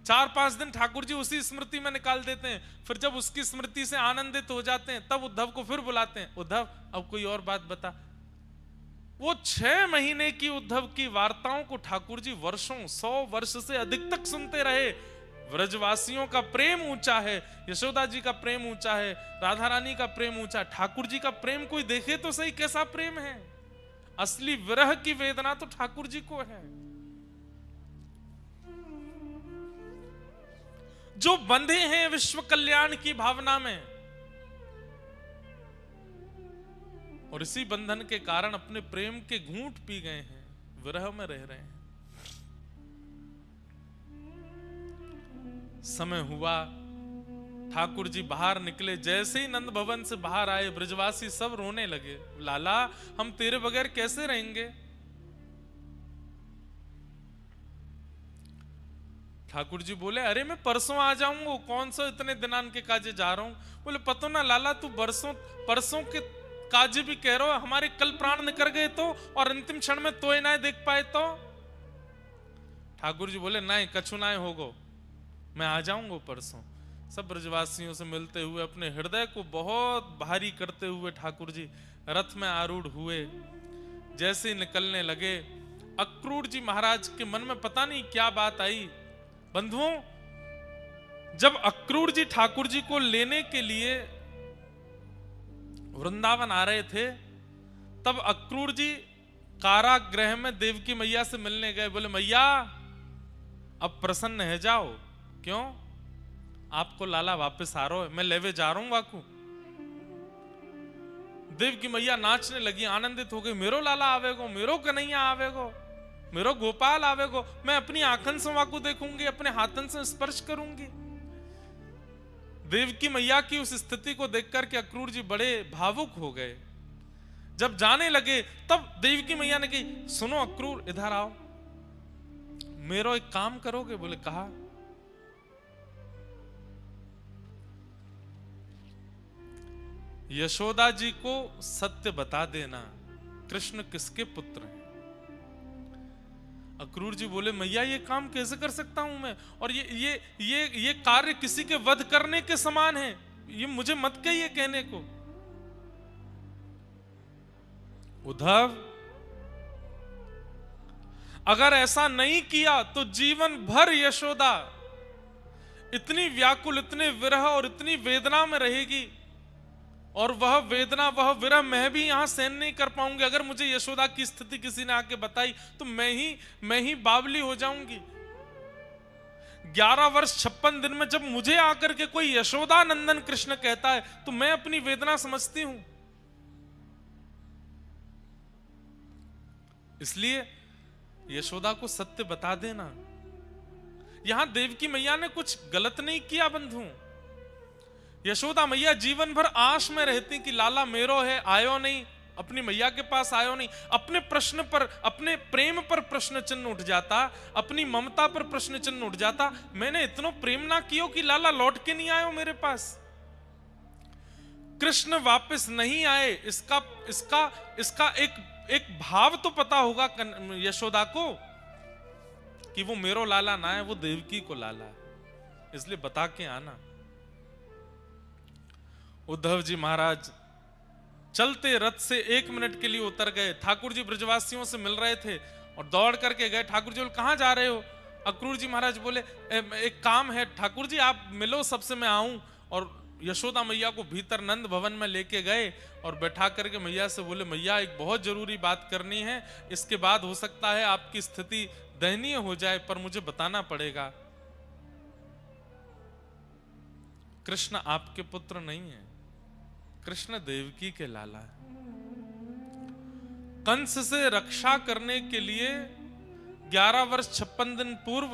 4-5 दिन ठाकुर जी उसी स्मृति में निकाल देते हैं। फिर जब उसकी स्मृति से आनंदित हो जाते हैं तब उद्धव को फिर बुलाते हैं, उद्धव अब कोई और बात बता। वो 6 महीने की उद्धव की वार्ताओं को ठाकुर जी वर्षों 100 वर्ष से अधिक तक सुनते रहे। व्रजवासियों का प्रेम ऊंचा है, यशोदा जी का प्रेम ऊंचा है, राधा रानी का प्रेम ऊंचा, ठाकुर जी का प्रेम कोई देखे तो सही कैसा प्रेम है। असली विरह की वेदना तो ठाकुर जी को है। जो बंधे हैं विश्व कल्याण की भावना में और इसी बंधन के कारण अपने प्रेम के घूंट पी गए हैं, विरह में रह रहे हैं। समय हुआ, ठाकुर जी बाहर निकले, जैसे ही नंद भवन से बाहर आए ब्रजवासी सब रोने लगे, लाला हम तेरे बगैर कैसे रहेंगे। ठाकुर जी बोले अरे मैं परसों आ जाऊंगा, कौन सा इतने दिनान के काजे जा रहा हूं। बोले पतो ना लाला तू परसों के काजे भी कह रहा हो, हमारे कल प्राण निकल गए तो और अंतिम क्षण में तोय ना देख पाए तो। ठाकुर जी बोले नहीं कछु ना होगो, मैं आ जाऊंगा परसों। सब ब्रजवासियों से मिलते हुए अपने हृदय को बहुत भारी करते हुए ठाकुर जी रथ में आरूढ़ हुए। जैसे निकलने लगे अक्रूर जी महाराज के मन में पता नहीं क्या बात आई। बंधुओं, जब अक्रूर जी ठाकुर जी को लेने के लिए वृंदावन आ रहे थे तब अक्रूर जी कारागृह में देवकी मैया से मिलने गए। बोले मैया अब प्रसन्न है जाओ, क्यों आपको लाला वापस आ रहा है, मैं लेवे जा रहा हूं वाकू। देवकी मैया नाचने लगी, आनंदित हो गई, मेरो लाला आवेगो, मेरो कन्हैया आवेगो, मेरो गोपाल आवेगो, मैं अपनी आंखन से वाकू देखूंगी, अपने हाथन से स्पर्श करूंगी। देवकी मैया की उस स्थिति को देखकर के अक्रूर जी बड़े भावुक हो गए। जब जाने लगे तब देवकी मैया ने कही सुनो अक्रूर इधर आओ, मेरो एक काम करोगे। बोले कहा। यशोदा जी को सत्य बता देना कृष्ण किसके पुत्र हैं। अक्रूर जी बोले मैया ये काम कैसे कर सकता हूं मैं, और ये कार्य किसी के वध करने के समान है, ये मुझे मत कहिए कहने को। उद्धव अगर ऐसा नहीं किया तो जीवन भर यशोदा इतनी व्याकुल, इतने विरह और इतनी वेदना में रहेगी, और वह वेदना वह विरह मैं भी यहां सहन नहीं कर पाऊंगी। अगर मुझे यशोदा की स्थिति किसी ने आके बताई तो मैं ही बावली हो जाऊंगी। 11 वर्ष 56 दिन में जब मुझे आकर के कोई यशोदा नंदन कृष्ण कहता है तो मैं अपनी वेदना समझती हूं। इसलिए यशोदा को सत्य बता देना। यहां देवकी मैया ने कुछ गलत नहीं किया बंधु। यशोदा मैया जीवन भर आश में रहती कि लाला मेरो है, आयो नहीं, अपनी मैया के पास आयो नहीं। अपने प्रश्न पर, अपने प्रेम पर प्रश्न चिन्ह उठ जाता, अपनी ममता पर प्रश्न चिन्ह उठ जाता। मैंने इतना प्रेम ना कियो कि लाला लौट के नहीं आयो मेरे पास। कृष्ण वापस नहीं आए इसका एक भाव तो पता होगा यशोदा को कि वो मेरो लाला ना है, वो देवकी को लाला है, इसलिए बता के आना। उद्धव जी महाराज चलते रथ से 1 मिनट के लिए उतर गए। ठाकुर जी ब्रजवासियों से मिल रहे थे और दौड़ करके गए। ठाकुर जी बोले कहां जा रहे हो। अक्रूर जी महाराज बोले एक काम है ठाकुर जी, आप मिलो सबसे, मैं आऊं। और यशोदा मैया को भीतर नंद भवन में लेके गए और बैठा करके मैया से बोले मैया एक बहुत जरूरी बात करनी है, इसके बाद हो सकता है आपकी स्थिति दयनीय हो जाए, पर मुझे बताना पड़ेगा। कृष्ण आपके पुत्र नहीं है, कृष्ण देवकी के लाला है। कंस से रक्षा करने के लिए 11 वर्ष 56 दिन पूर्व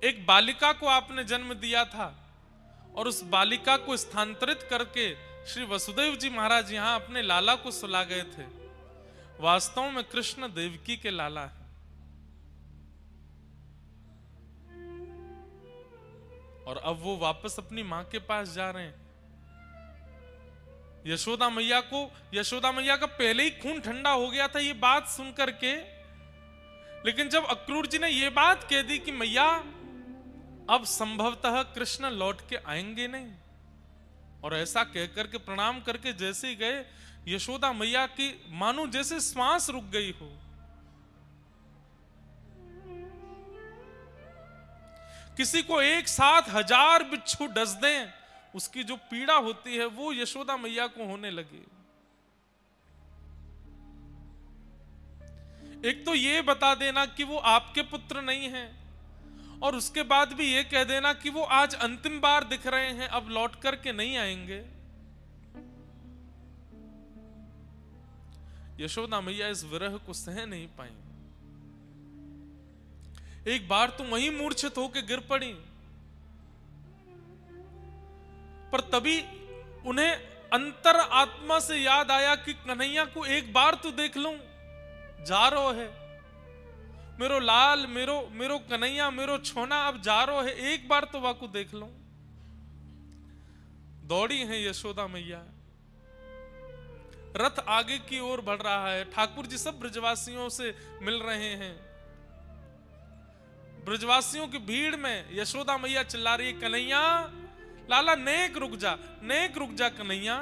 एक बालिका को आपने जन्म दिया था, और उस बालिका को स्थानांतरित करके श्री वसुदेव जी महाराज यहां अपने लाला को सुला गए थे। वास्तव में कृष्ण देवकी के लाला है। और अब वो वापस अपनी मां के पास जा रहे हैं। यशोदा मैया का पहले ही खून ठंडा हो गया था ये बात सुनकर के। लेकिन जब अक्रूर जी ने ये बात कह दी कि मैया अब संभवतः कृष्ण लौट के आएंगे नहीं। और ऐसा कहकर के प्रणाम करके जैसे ही गए, यशोदा मैया की मानो जैसे श्वास रुक गई हो। किसी को एक साथ 1000 बिच्छू डस दें, उसकी जो पीड़ा होती है वो यशोदा मैया को होने लगी। एक तो ये बता देना कि वो आपके पुत्र नहीं हैं, और उसके बाद भी ये कह देना कि वो आज अंतिम बार दिख रहे हैं, अब लौट करके नहीं आएंगे। यशोदा मैया इस विरह को सह नहीं पाई। एक बार तो वहीं मूर्छित होकर गिर पड़ी, पर तभी उन्हें अंतर आत्मा से याद आया कि कन्हैया को एक बार तो देख लूं, जा रो है मेरो लाल, मेरो कन्हैया, मेरो छोना अब जा रो है, एक बार तो वाकू देख लूं। दौड़ी है यशोदा मैया, रथ आगे की ओर बढ़ रहा है, ठाकुर जी सब ब्रजवासियों से मिल रहे हैं। ब्रजवासियों की भीड़ में यशोदा मैया चिल्ला रही है, कन्हैया लाला नेक रुक जा कन्हैया।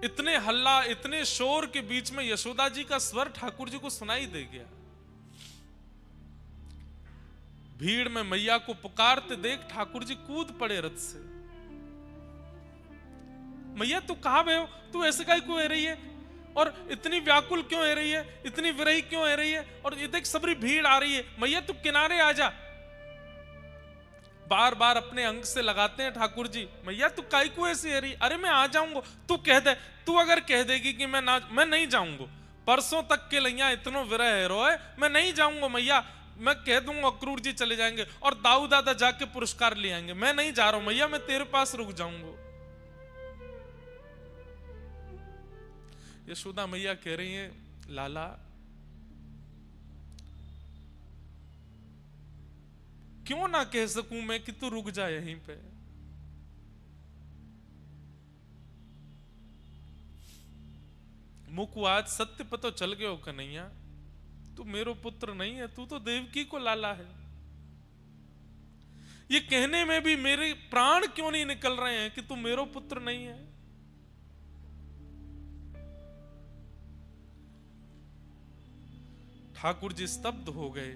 इतने हल्ला, इतने शोर के बीच में यशोदा जी का स्वर ठाकुर जी को सुनाई दे गया। भीड़ में मैया को पुकारते देख ठाकुर जी कूद पड़े रथ से। मैया तू कहां गए हो, तू ऐसे काहे क्यों हो रही है, और इतनी व्याकुल क्यों हो रही है, इतनी विरही क्यों हो रही है, और ये देख सबरी भीड़ आ रही है, मैया तू किनारे आ जा। बार बार अपने अंग से लगाते हैं ठाकुर जी, मैया तू काहे क्यों ऐसी हो रही, अरे मैं आ जाऊंगा, तू कह दे, तू अगर कह देगी कि मैं नहीं जाऊंगा, परसों तक के लैया इतनो विरह है रोए, मैं नहीं जाऊंगा मैया, मैं कह दूंगा अक्रूर जी चले जाएंगे और दाऊ दादा जाके पुरस्कार ले आएंगे, मैं नहीं जा रहा हूं मैया, मैं तेरे पास रुक जाऊंगा। यशोदा मैया कह रही है, लाला क्यों ना कह सकूं मैं कि तू रुक जा यहीं पे। मुकु आज सत्य पतो चल गयो कन्हैया, तू मेरो पुत्र नहीं है, तू तो देवकी को लाला है। ये कहने में भी मेरे प्राण क्यों नहीं निकल रहे हैं कि तू मेरो पुत्र नहीं है। ठाकुर जी स्तब्ध हो गए,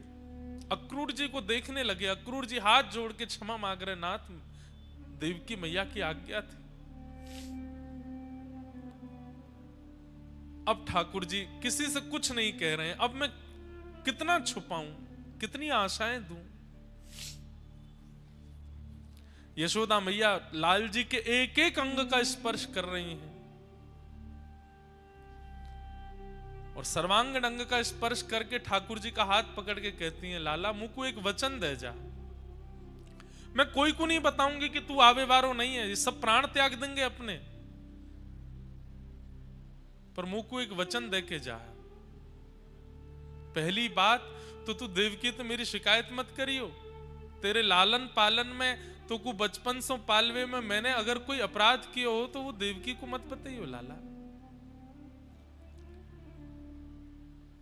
अक्रूर जी को देखने लगे। अक्रूर जी हाथ जोड़ के क्षमा मांग रहे, नाथ देवकी मैया की आज्ञा थी। अब ठाकुर जी किसी से कुछ नहीं कह रहे हैं, अब मैं कितना छुपाऊं, कितनी आशाएं दूं। यशोदा मैया लाल जी के एक एक अंग का स्पर्श कर रही हैं और सर्वांगीण अंग का स्पर्श करके ठाकुर जी का हाथ पकड़ के कहती हैं, लाला मुझको एक वचन दे जा, मैं कोई को नहीं बताऊंगी कि तू आवे वारो नहीं है, ये सब प्राण त्याग देंगे अपने, पर मुझको एक वचन दे के जा। पहली बात तो तू देवकी तो मेरी शिकायत मत करियो, तेरे लालन पालन में तो को बचपन से पालवे में मैंने अगर कोई अपराध किया हो तो वो देवकी को मत बताइयो लाला।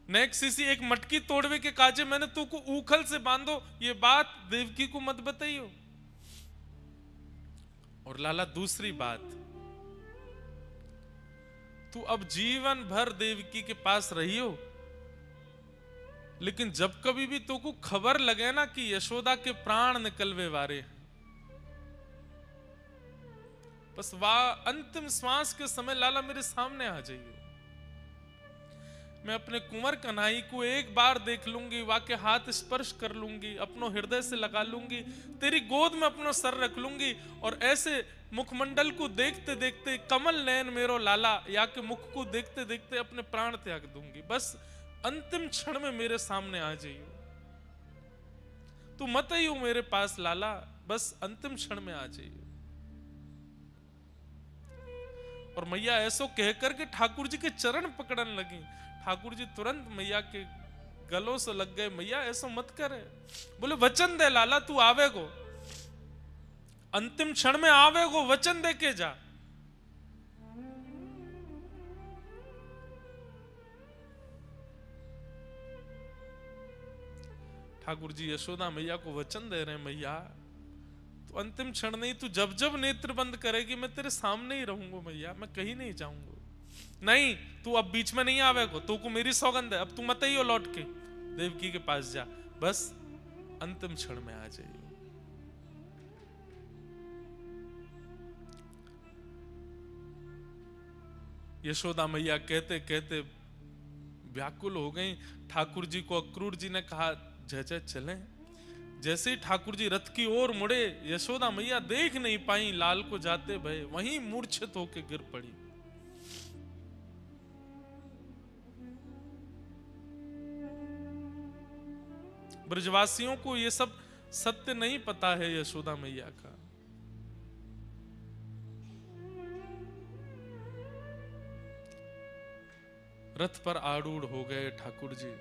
नेक्स्ट किसी एक मटकी तोड़वे के काजे मैंने तू को उखल से बांधो, ये बात देवकी को मत बताइयो। और लाला दूसरी बात, तू अब जीवन भर देवकी के पास रही हो, लेकिन जब कभी भी तो को खबर लगे ना कि यशोदा के प्राण निकलवे वारे, बस वाह अंतिम श्वास के समय लाला मेरे सामने आ जाइए। मैं अपने कुंवर कन्हई को एक बार देख लूंगी, वा के हाथ स्पर्श कर लूंगी, अपनो हृदय से लगा लूंगी, तेरी गोद में अपना सर रख लूंगी और ऐसे मुखमंडल को देखते देखते कमल नयन मेरो लाला या के मुख को देखते देखते अपने प्राण त्याग दूंगी। बस अंतिम क्षण में मेरे सामने आ जाइए, तू मत ही हो मेरे पास लाला, बस अंतिम क्षण में आ जाइए। और मैया ऐसो कहकर के ठाकुर जी के चरण पकड़न लगी। ठाकुर जी तुरंत मैया के गलों से लग गए, मैया ऐसा मत करे, बोले वचन दे लाला तू आवेगो, अंतिम क्षण में आवेगो, वचन दे के जा। ठाकुर जी यशोदा मैया को वचन दे रहे हैं, मैया तो अंतिम क्षण नहीं, तू जब जब नेत्र बंद करेगी मैं तेरे सामने ही रहूंगा मैया, मैं कहीं नहीं जाऊंगा। नहीं तू अब बीच में नहीं आवेगा, तू को मेरी सौगंध है, अब तू मत ही हो, लौट के देवकी के पास जा, बस अंतिम क्षण में आ जाइए। यशोदा मैया कहते कहते व्याकुल हो गई। ठाकुर जी को अक्रूर जी ने कहा जय जय चलें। जैसे ही ठाकुर जी रथ की ओर मुड़े, यशोदा मैया देख नहीं पाई लाल को जाते भय, वहीं मूर्छित होकर गिर पड़ी। ब्रजवासियों को ये सब सत्य नहीं पता है यशोदा मैया का। रथ पर आरूढ़ हो गए ठाकुर जी।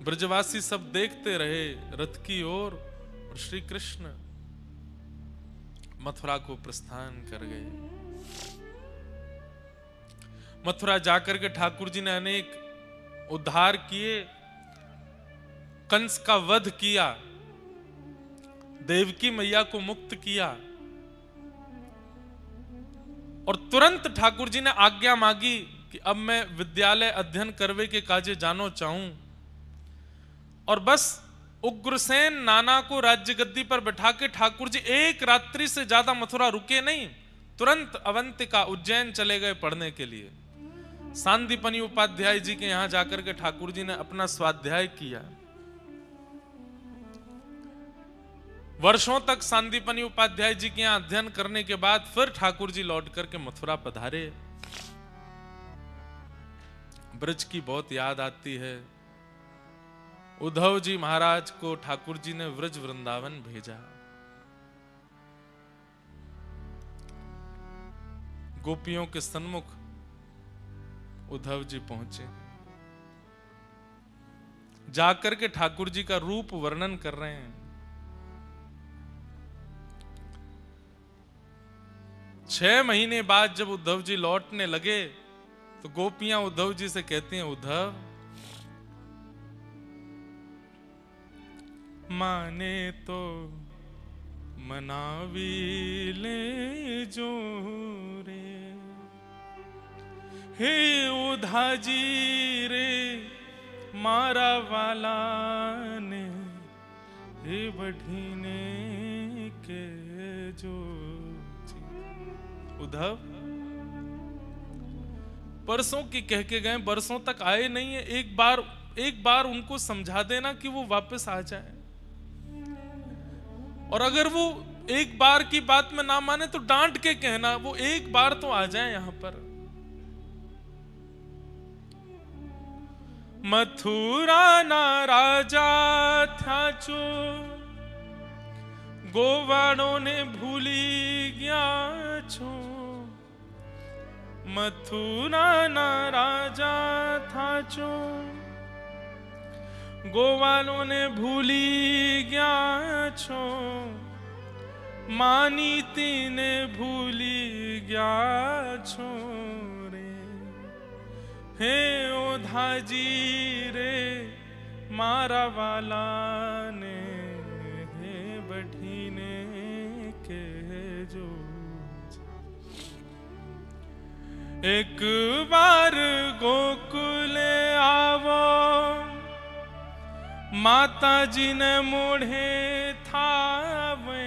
ब्रजवासी सब देखते रहे रथ की ओर, और श्री कृष्ण मथुरा को प्रस्थान कर गए। मथुरा जाकर के ठाकुर जी ने अनेक उद्धार किए, कंस का वध किया, देवकी मैया को मुक्त किया, और तुरंत ठाकुर जी ने आज्ञा मांगी कि अब मैं विद्यालय अध्ययन करवे के काजे जानो चाहूं। और बस उग्रसेन नाना को राज्य गद्दी पर बैठा के ठाकुर जी एक रात्रि से ज्यादा मथुरा रुके नहीं, तुरंत अवंतिका उज्जैन चले गए पढ़ने के लिए। सांदीपनि उपाध्याय जी के यहां जाकर के ठाकुर जी ने अपना स्वाध्याय किया। वर्षों तक सांदीपनि उपाध्याय जी के यहां अध्ययन करने के बाद फिर ठाकुर जी लौट करके मथुरा पधारे। ब्रज की बहुत याद आती है। उद्धव जी महाराज को ठाकुर जी ने व्रज वृंदावन भेजा। गोपियों के सन्मुख उद्धव जी पहुंचे, जाकर के ठाकुर जी का रूप वर्णन कर रहे हैं। 6 महीने बाद जब उद्धव जी लौटने लगे तो गोपियां उद्धव जी से कहती हैं, उद्धव माने तो मनावी ले जो रे, हे उधा जी रे मारा वाला ने, हे बढ़ीने के जो। उद्धव परसों की कह के गए, बरसों तक आए नहीं है, एक बार उनको समझा देना कि वो वापस आ जाए। और अगर वो एक बार की बात में ना माने तो डांट के कहना, वो एक बार तो आ जाए यहां पर। मथुरा ना राजा था जो, गोवाड़ों ने भूली गया छो। मथुरा ना राजा था जो, गोवालों ने भूली गया छो। मानी तीने भूली गया छो रे, हे ओधा जी रे मारा वाला ने, हे बढ़ीने के जो। एक बार गोकुल आवो, माता जी ने मोढ़े थावे।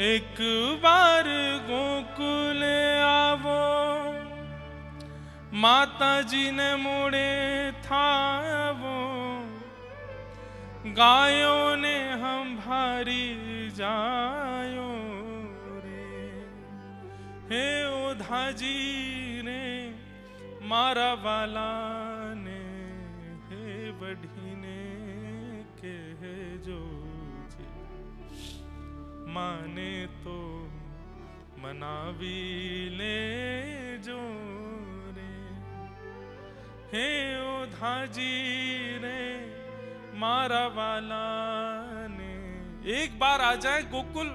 एक बार गोकुल आवो, माता जी ने मोढ़े थावो। गायों ने हम भारी जायो रे, हे ओधा जी ने मारा वाला ने, हे बढ़ीने के जो। माने तो मनावी ले जो रे, हे ओधा जी रे मारा वाला ने। एक बार आ जाए गोकुल,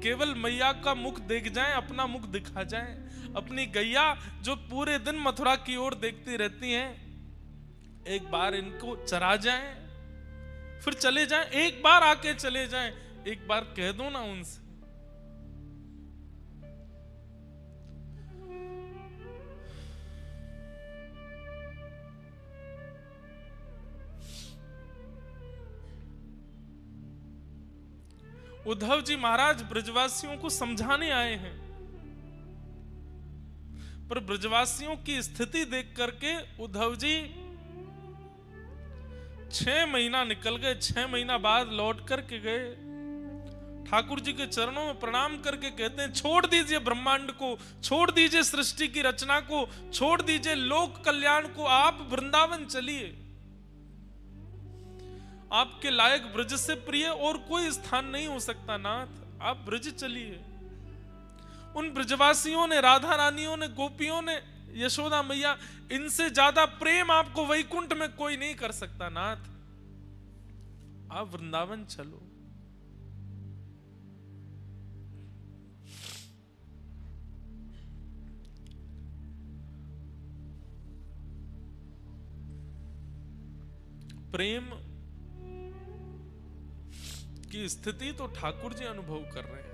केवल मैया का मुख देख जाएं, अपना मुख दिखा जाएं। अपनी गैया जो पूरे दिन मथुरा की ओर देखती रहती हैं, एक बार इनको चरा जाएं, फिर चले जाएं, एक बार आके चले जाएं, एक बार कह दो ना उनसे। उद्धव जी महाराज ब्रजवासियों को समझाने आए हैं, पर ब्रजवासियों की स्थिति देख करके उद्धव जी 6 महीना निकल गए। 6 महीना बाद लौट करके गए, ठाकुर जी के चरणों में प्रणाम करके कहते हैं, छोड़ दीजिए ब्रह्मांड को, छोड़ दीजिए सृष्टि की रचना को, छोड़ दीजिए लोक कल्याण को, आप वृंदावन चलिए। आपके लायक ब्रज से प्रिय और कोई स्थान नहीं हो सकता नाथ, आप ब्रज चलिए। उन ब्रजवासियों ने, राधा रानियों ने, गोपियों ने, यशोदा मैया, इनसे ज्यादा प्रेम आपको वैकुंठ में कोई नहीं कर सकता नाथ, आप वृंदावन चलो। प्रेम की स्थिति तो ठाकुर जी अनुभव कर रहे हैं।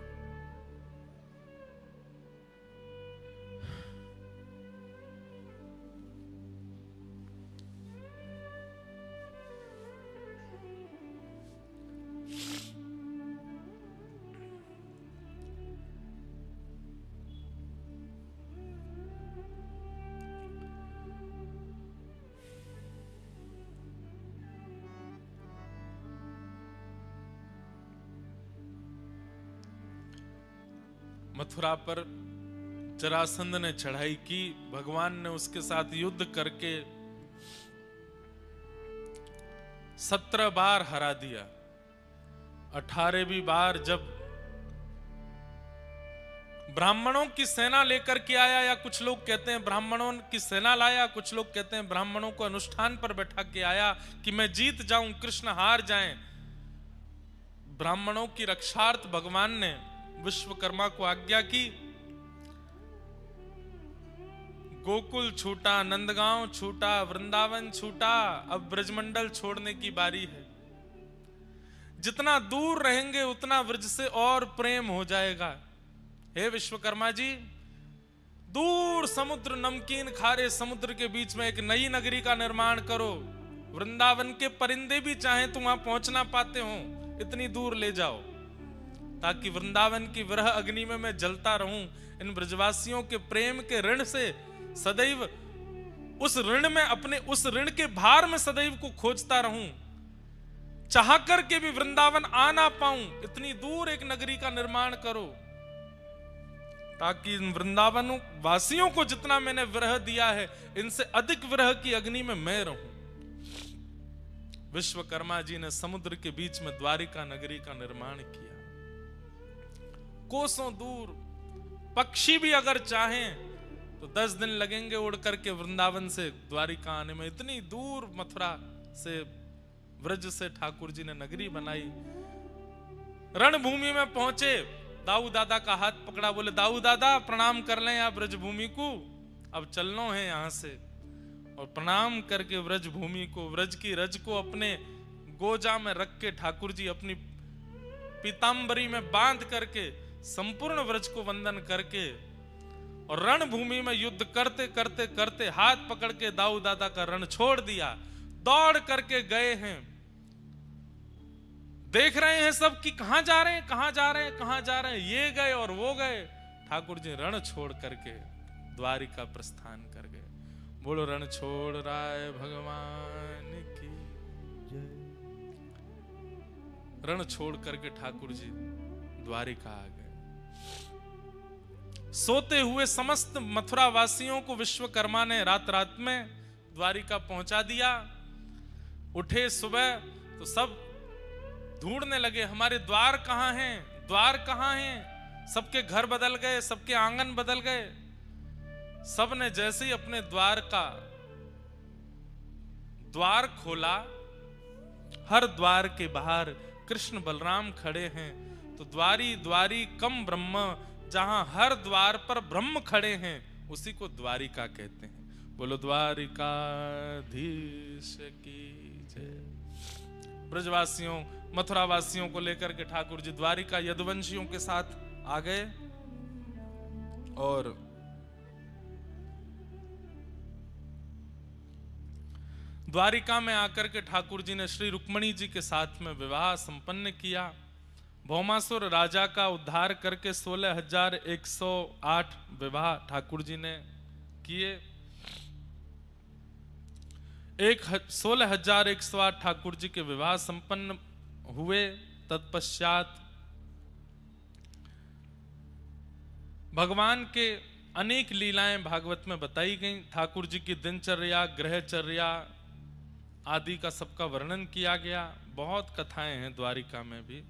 मथुरा पर जरासंध ने चढ़ाई की, भगवान ने उसके साथ युद्ध करके 17 बार हरा दिया। 18वीं बार जब ब्राह्मणों की सेना लेकर के आया, या कुछ लोग कहते हैं ब्राह्मणों की सेना लाया, कुछ लोग कहते हैं ब्राह्मणों को अनुष्ठान पर बैठा के आया कि मैं जीत जाऊं, कृष्ण हार जाएं। ब्राह्मणों की रक्षार्थ भगवान ने विश्वकर्मा को आज्ञा की, गोकुल छूटा, नंदगांव छूटा, वृंदावन छूटा, अब ब्रजमंडल छोड़ने की बारी है। जितना दूर रहेंगे उतना ब्रज से और प्रेम हो जाएगा। हे विश्वकर्मा जी, दूर समुद्र, नमकीन खारे समुद्र के बीच में एक नई नगरी का निर्माण करो। वृंदावन के परिंदे भी चाहें तो वहां पहुंच ना पाते हो, इतनी दूर ले जाओ, ताकि वृंदावन की विरह अग्नि में मैं जलता रहूं। इन ब्रजवासियों के प्रेम के ऋण से सदैव, उस ऋण में, अपने उस ऋण के भार में सदैव को खोजता रहूं, चाह करके भी वृंदावन आ ना पाऊं। इतनी दूर एक नगरी का निर्माण करो, ताकि इन वृंदावन वासियों को जितना मैंने विरह दिया है, इनसे अधिक विरह की अग्नि में मैं रहूं। विश्वकर्मा जी ने समुद्र के बीच में द्वारिका नगरी का निर्माण किया। कोसों दूर, पक्षी भी अगर चाहें तो 10 दिन लगेंगे उड़ करके वृंदावन से द्वारिका आने में। इतनी दूर मथुरा से, व्रज से ठाकुर जी ने नगरी बनाई। रणभूमि में पहुंचे, दाऊ दादा का हाथ पकड़ा, बोले दाऊ दादा प्रणाम कर लें आप ब्रजभूमि को, अब चलना है यहां से। और प्रणाम करके व्रजभूमि को, व्रज की रज को अपने गोजा में रख के ठाकुर जी अपनी पीतांबरी में बांध करके संपूर्ण व्रज को वंदन करके, और रणभूमि में युद्ध करते करते करते हाथ पकड़ के दाऊ दादा का रण छोड़ दिया। दौड़ करके गए हैं, देख रहे हैं सब कि कहां जा रहे हैं, कहां जा रहे हैं, कहां जा रहे हैं। ये गए और वो गए, ठाकुर जी रण छोड़ करके द्वारिका प्रस्थान कर गए। बोलो रण छोड़ राय भगवान की जय। रण छोड़ करके ठाकुर जी द्वारिका आ गए। सोते हुए समस्त मथुरा वासियों को विश्वकर्मा ने रात रात में द्वारिका पहुंचा दिया। उठे सुबह तो सब ढूंढने लगे, हमारे द्वार कहां हैं, द्वार कहां हैं। सबके घर बदल गए, सबके आंगन बदल गए। सब ने जैसे ही अपने द्वार का द्वार खोला, हर द्वार के बाहर कृष्ण बलराम खड़े हैं। तो द्वारी द्वारी कम ब्रह्म, जहां हर द्वार पर ब्रह्म खड़े हैं, उसी को द्वारिका कहते हैं। बोलो द्वारिकाधीश ब्रजवासियों मथुरावासियों को लेकर के ठाकुर जी द्वारिका यदुवंशियों के साथ आ गए और द्वारिका में आकर के ठाकुर जी ने श्री रुक्मणी जी के साथ में विवाह संपन्न किया। भौमासुर राजा का उद्धार करके 16,108 विवाह ठाकुर जी ने किए। 16,108 ठाकुर जी के विवाह संपन्न हुए। तत्पश्चात भगवान के अनेक लीलाएं भागवत में बताई गई। ठाकुर जी की दिनचर्या, ग्रहचर्या आदि का सबका वर्णन किया गया। बहुत कथाएं हैं द्वारिका में भी।